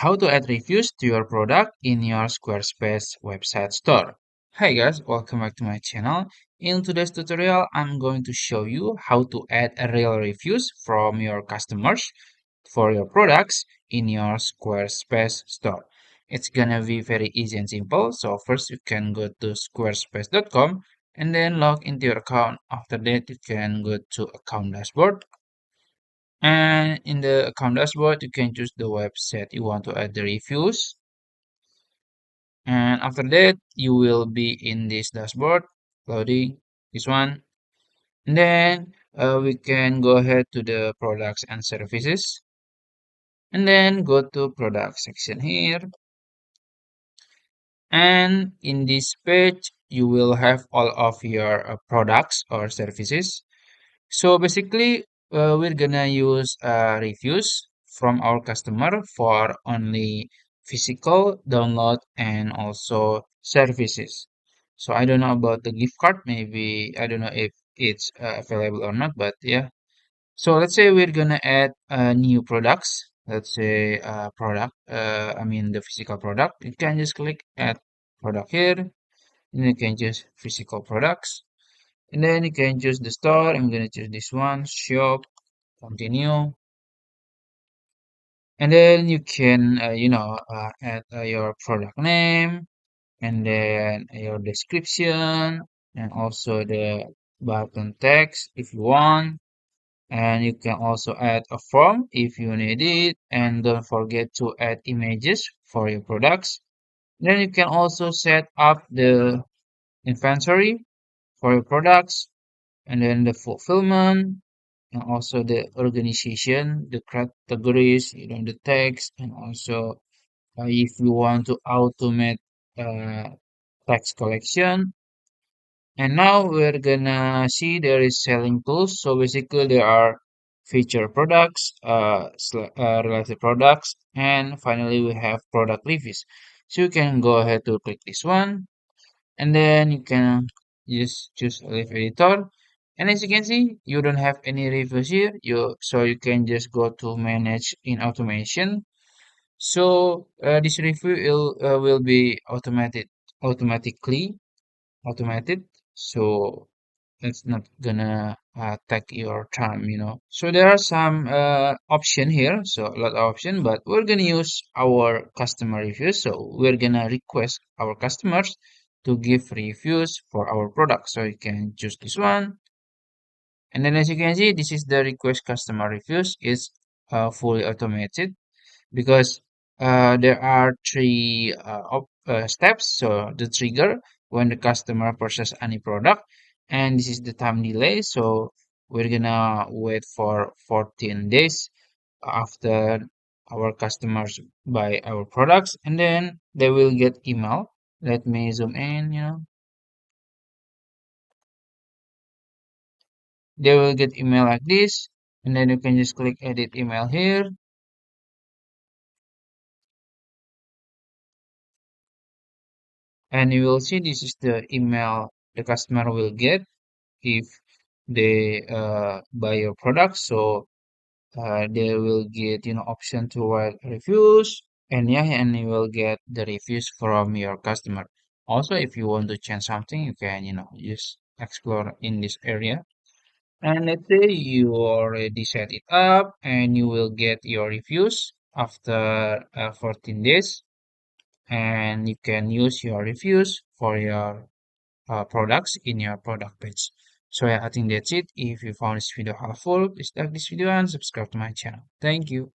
how to add reviews to your product in your Squarespace website store. Hi guys, welcome back to my channel. In today's tutorial, I'm going to show you how to add real reviews from your customers for your products in your Squarespace store. It's gonna be very easy and simple. So first you can go to squarespace.com and then log into your account. After that, you can go to account dashboard, and in the account dashboard, you can choose the website you want to add the reviews. And after that, you will be in this dashboard, loading this one. And then we can go ahead to the products and services. And then go to product section here. And in this page, you will have all of your products or services. So basically, we're gonna use reviews from our customer for only physical download and also services. So I don't know about the gift card. Maybe I don't know if it's available or not, but yeah. So let's say we're gonna add new products. Let's say product. I mean the physical product. You can just click add product here, and you can choose physical products. And then you can choose the store. I'm gonna choose this one, shop, continue. And then you can, add your product name and then your description and also the button text if you want. And you can also add a form if you need it. And don't forget to add images for your products. Then you can also set up the inventory for your products and then the fulfillment and also the organization, the categories, the text, and also if you want to automate uh, text collection. And now we're gonna see there is selling tools. So basically there are feature products, related products, and finally we have product reviews. So you can go ahead to click this one, and then you can just choose a live editor. And as you can see, you don't have any reviews here. You can just go to manage in automation. So this review will be automatically automated. So it's not gonna take your time. So there are some option here, so a lot of option, but we're gonna use our customer reviews. So we're gonna request our customers to give reviews for our product. So you can choose this one, and then as you can see, this is the request customer reviews. It's fully automated because there are three steps. So the trigger when the customer purchase any product, and this is the time delay. So we're gonna wait for 14 days after our customers buy our products, and then they will get email. Let me zoom in. They will get email like this, and then you can just click edit email here. And you will see this is the email the customer will get if they buy your product. So they will get option to write reviews, and yeah, and you will get the reviews from your customer. Also, if you want to change something, you can just explore in this area. And let's say you already set it up and you will get your reviews after 14 days, and you can use your reviews for your products in your product page. So yeah, I think that's it. If you found this video helpful, please like this video and subscribe to my channel. Thank you.